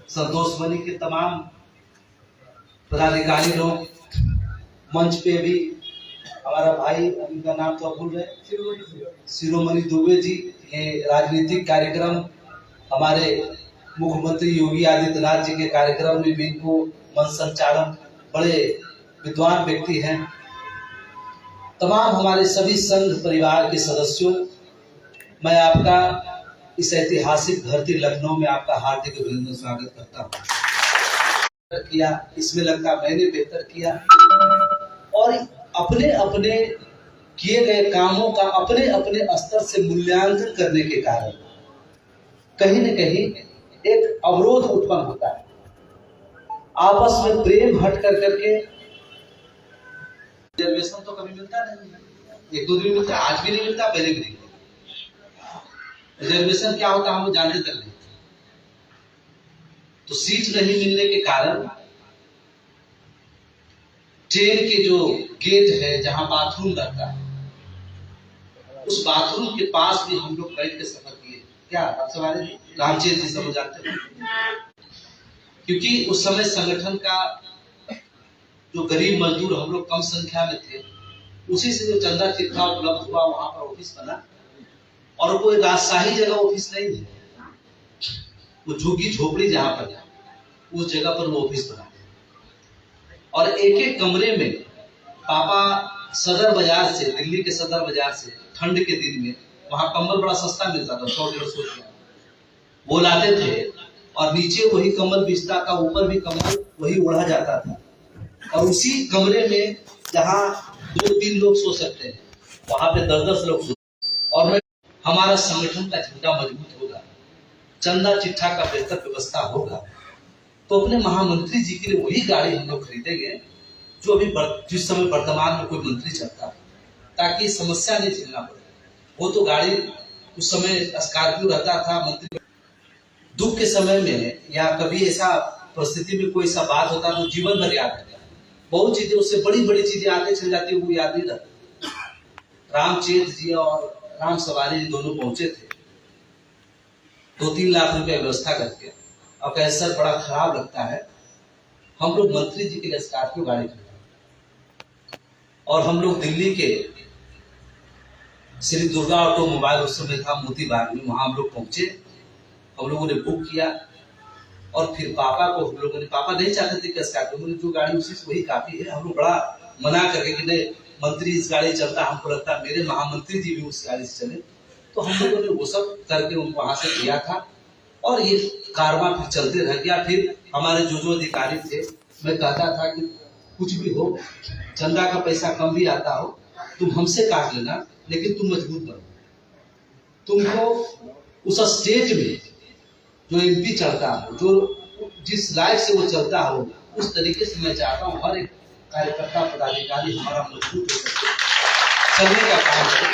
संतोष मणि के तमाम पदाधिकारी लोग, मंच पे भी हमारा भाई, उनका नाम तो भूल रहे, शिरोमणि दुबे जी। ये राजनीतिक कार्यक्रम हमारे मुख्यमंत्री योगी आदित्यनाथ जी के कार्यक्रम में भी इनको मन संचालन, बड़े विद्वान व्यक्ति हैं। तमाम हमारे सभी संघ परिवार के सदस्यों, मैं आपका इस ऐतिहासिक धरती लखनऊ में आपका हार्दिक अभिनंदन स्वागत करता हूँ। किया इसमें लगता मैंने बेहतर किया, और अपने अपने किए गए कामों का अपने अपने स्तर से मूल्यांकन करने के कारण कहीं न कहीं एक अवरोध उत्पन्न होता है। आपस में प्रेम हट कर करके रिजर्वेशन तो कभी मिलता नहीं है, एक दो दिन मिलता है, आज भी नहीं मिलता, पहले भी नहीं मिलता। रिजर्वेशन क्या होता है हम लोग जानते तक नहीं। तो सीट नहीं मिलने के कारण ट्रेन के जो गेट है जहां बाथरूम रहता है, उस बाथरूम के पास भी हम लोग बैठ के सफर किए। क्या आप सवाल रामचेत जी समझ जाते हैं, क्योंकि उस समय संगठन का जो गरीब मजदूर हम लोग कम संख्या में थे, उसी से जो चंदा चिट्ठा उपलब्ध हुआ, वहां पर ऑफिस बना। और कोई राजशाही जगह ऑफिस नहीं है, वो झुग्गी झोपड़ी जहां पर है उस जगह पर वो ऑफिस बना। और एक एक कमरे में पापा सदर बाजार से, दिल्ली के सदर बाजार से ठंड के दिन में, वहां कंबल बड़ा सस्ता मिलता था, 100-150 रुपया, वो लाते थे। और नीचे वही कम्बल बिछता था, ऊपर भी कम्बल वही ओढ़ा जाता था। और उसी कमरे में जहां 2-3 लोग सो सकते हैं, वहां पे 10-10 लोग सो। और मैं हमारा संगठन का झंडा मजबूत होगा, चंदा चिट्ठा का बेहतर व्यवस्था होगा, तो अपने महामंत्री जी के लिए वही गाड़ी हम लोग खरीदेंगे जो अभी जिस समय वर्तमान में कोई मंत्री चलता है, ताकि समस्या नहीं झेलना पड़े। वो तो गाड़ी उस समय स्कॉर्पियो रहता था। मंत्री दुख के समय में या कभी ऐसा परिस्थिति में कोई सा बात होता तो जीवन भर याद रहता। बहुत चीजें, उससे बड़ी बड़ी चीजें आते चल जाती, वो याद नहीं रहती। रामचेत जी और राम सवारी जी दोनों पहुंचे थे 2-3 लाख रुपए व्यवस्था करके। अब कैसा बड़ा खराब लगता है, हम लोग मंत्री जी के लिए स्कॉर्पियो गाड़ी खरीदे और हम लोग दिल्ली के श्री दुर्गा ऑटोमोबाइल, उस समय था मोती बाग में, वहां हम लोग पहुंचे। हम लोगों ने बुक किया और फिर पापा को हम लोगों ने, पापा नहीं चाहते थे कि स्कॉर्पियो में जो गाड़ी उसी से वही काफी है। हम लोग बड़ा मना करके कि नहीं मंत्री इस गाड़ी चलता, हमको लगता है मेरे महामंत्री जी भी उस गाड़ी से चले। तो हम लोगों ने वो सब करके उनको वहां से किया था और ये कारवां फिर चलते रह गया। फिर हमारे जो अधिकारी थे, मैं कहता था कि कुछ भी हो, चंदा का पैसा कम भी आता हो, तुम हमसे काट लेना, लेकिन तुम मजबूत बनो। तुमको उस स्टेज में जो एमपी चलता हो, जो जिस लाइफ से वो चलता हो, उस तरीके से मैं चाहता हूँ हर एक कार्यकर्ता पदाधिकारी हमारा मजबूत हो सके, चलने का काम करे,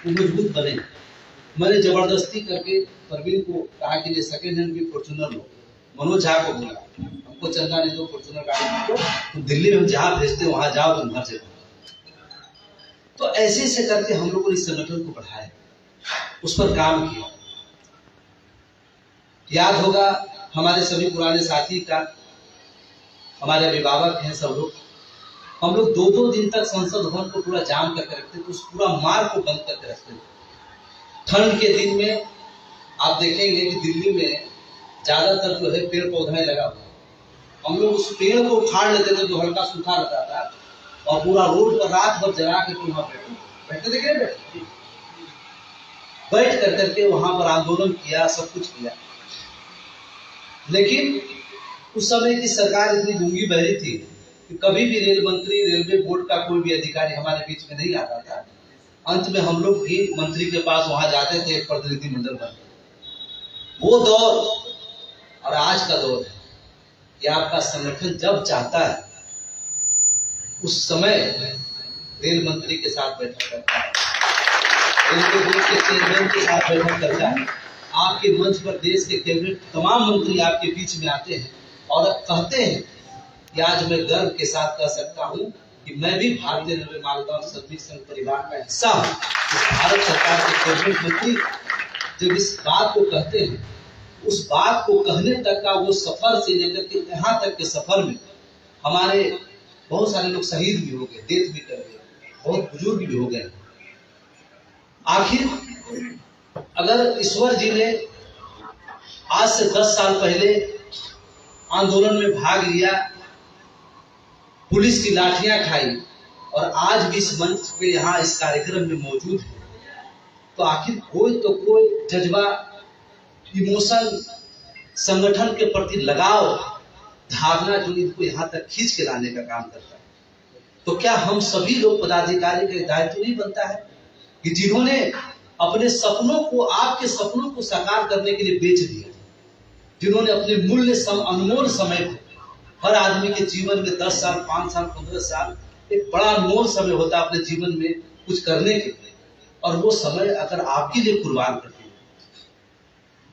वो मजबूत बने। मैंने जबरदस्ती करके परवीन को कहा कि ये सेकेंड हैंड भी फॉर्चूनर लो। मनोज झा को बोला हमको चंदा नहीं दो, फॉर्चूनर गाड़ी दो, तुम दिल्ली में हम जहाँ भेजते वहां जाओ, तुम घर से। तो ऐसे ऐसे करके हम लोगों ने इस संगठन को बढ़ाया, उस पर काम किया। याद होगा हमारे सभी पुराने साथी का, हमारे अभिभावक हैं सब लोग, हम लोग 2-2 दिन तक संसद भवन को पूरा जाम करके रखते थे, उस पूरा मार्ग को बंद करके रखते थे। ठंड के दिन में आप देखेंगे कि दिल्ली में ज्यादातर जो है पेड़ पौधे लगा हुआ, हम लोग उस पेड़ को उखाड़ लेते थे जो हल्का सूखा रहता था, और पूरा रोड पर रात भर जला के वहां बैठते थे, बैठ कर करके वहां पर आंदोलन किया, सब कुछ किया। लेकिन उस समय की सरकार इतनी गूंगी बहरी थी कि कभी भी रेल मंत्री, रेलवे बोर्ड का कोई भी अधिकारी हमारे बीच में नहीं आता था। अंत में हम लोग भी मंत्री के पास वहां जाते थे, एक प्रतिनिधिमंडल बन। वो दौर और आज का दौर है कि आपका संगठन जब चाहता है उस समय रेल मंत्री के साथ बैठक करता है, रेलवे बोर्ड के चेयरमैन के साथ बैठक करता है। आपके मंच पर देश के कैबिनेट तमाम मंत्री आपके बीच में आते हैं और कहते हैं कि आज मैं गर्व के साथ कह सकता हूं कि मैं भी भारतीय रेलवे मालगांव श्रमिक संघ परिवार का हिस्सा हूं। इस भारत सरकार के कैबिनेट मंत्री जब इस बात को कहते हैं उस बात को कहने तक का वो सफर से लेकर के यहाँ तक के सफर में हमारे बहुत सारे लोग शहीद भी हो गए, डेथ भी कर गए, बहुत बुजुर्ग भी हो गए। आखिर अगर ईश्वर जी ने आज से 10 साल पहले आंदोलन में भाग लिया, पुलिस की लाठियां खाई और आज भी इस मंच पे यहाँ इस कार्यक्रम में मौजूद है, तो आखिर कोई जज्बा, इमोशन, संगठन के प्रति लगाव, भावना जो इनको यहाँ तक खींच के लाने का काम करता है। तो क्या हम सभी लोग पदाधिकारी का दायित्व नहीं बनता है कि जिन्होंने अपने सपनों को, आपके सपनों को साकार करने के लिए बेच दिया, जिन्होंने अपने मूल्य अनमोल समय को, हर आदमी के जीवन में 10 साल, 5 साल, 15 साल एक बड़ा अनमोल समय होता है अपने जीवन में कुछ करने के लिए, और वो समय अगर आपके लिए कुर्बान करते हैं,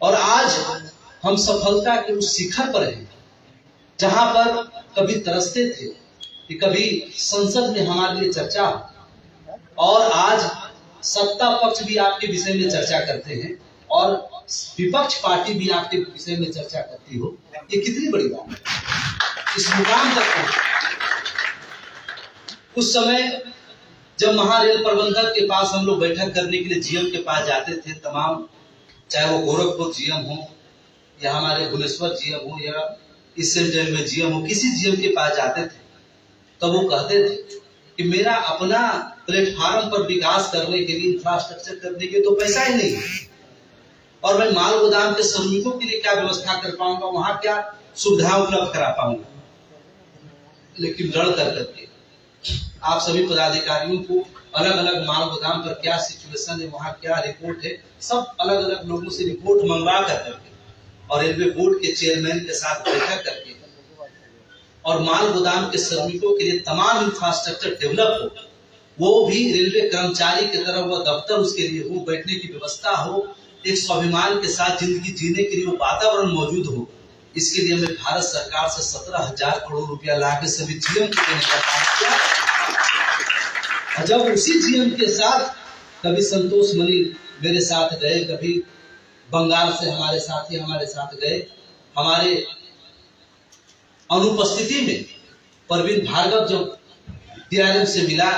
और आज हम सफलता के उस शिखर पर हैं जहां पर कभी तरसते थे कि कभी संसद में हमारे लिए चर्चा हो, और आज सत्ता पक्ष भी आपके विषय में चर्चा करते हैं और विपक्ष पार्टी भी आपके विषय में चर्चा करती हो, ये कितनी बड़ी बात है। इस मुकाम तक उस समय जब महारेल प्रबंधक के पास हम लोग बैठक करने के लिए जीएम के पास जाते थे, तमाम, चाहे वो गोरखपुर जीएम हो या हमारे भुवनेश्वर जीएम हो या इस सेंटर में जीएम हो, किसी जीएम के पास जाते थे तो वो कहते थे कि मेरा अपना प्लेटफार्म पर विकास करने के लिए, इंफ्रास्ट्रक्चर करने के लिए तो पैसा ही नहीं है, और मैं माल गोदाम के श्रमिकों के लिए क्या व्यवस्था कर पाऊंगा, वहां क्या सुविधा उपलब्ध करा पाऊंगा। लेकिन लड़ करके आप सभी पदाधिकारियों को अलग अलग माल गोदाम पर क्या सिचुएशन है, वहां क्या रिपोर्ट है, सब अलग अलग लोगों से रिपोर्ट मंगवा करके और रेलवे बोर्ड के चेयरमैन के साथ बैठक करके और माल गोदाम के श्रमिकों के लिए तमाम इंफ्रास्ट्रक्चर डेवलप हो, वो भी रेलवे कर्मचारी की तरह वो दफ्तर उसके लिए हो, बैठने की व्यवस्था हो, एक स्वाभिमान के साथ जिंदगी जीने के लिए वो वातावरण मौजूद हो। इसके लिए मैं भारत सरकार से 17,000 करोड़ रुपया ला के सभी जीएम को देने का काम किया। जब उसी जीएम के साथ कभी संतोष मणि मेरे साथ गए, कभी बंगाल से हमारे साथी हमारे साथ गए, हमारे अनुपस्थिति में परवीन भार्गव जब डीआरएम से मिला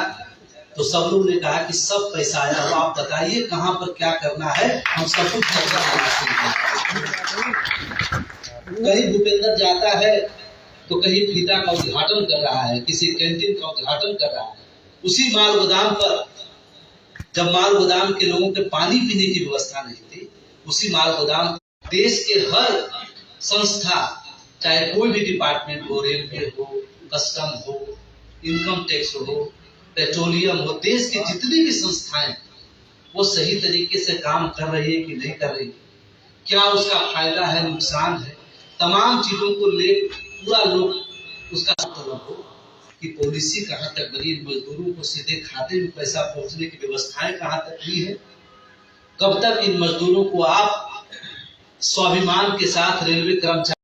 तो सब लोग ने कहा कि सब पैसा आया हो, आप बताइए कहां पर क्या करना है, हम सब कुछ चर्चा करना। कहीं भूपेंद्र जाता है तो कहीं फीता का उद्घाटन कर रहा है, किसी कैंटीन का उद्घाटन कर रहा है। उसी माल गोदाम पर जब माल गोदाम के लोगों के पानी पीने की व्यवस्था नहीं थी, उसी माल गोदाम देश के हर संस्था, चाहे कोई भी डिपार्टमेंट हो, रेलवे हो, कस्टम हो, इनकम टैक्स हो, पेट्रोलियम हो, देश की जितनी भी संस्थाएं वो सही तरीके से काम कर रही है कि नहीं कर रही, क्या उसका फायदा है, नुकसान है, तमाम चीजों को ले पूरा लोग उसका मतलब हो कि पॉलिसी कहाँ तक बनी, मजदूरों को सीधे खाते में पैसा पहुंचने की व्यवस्थाएं कहाँ तक हुई है, कब तक इन मजदूरों को आप स्वाभिमान के साथ रेलवे कर्मचारी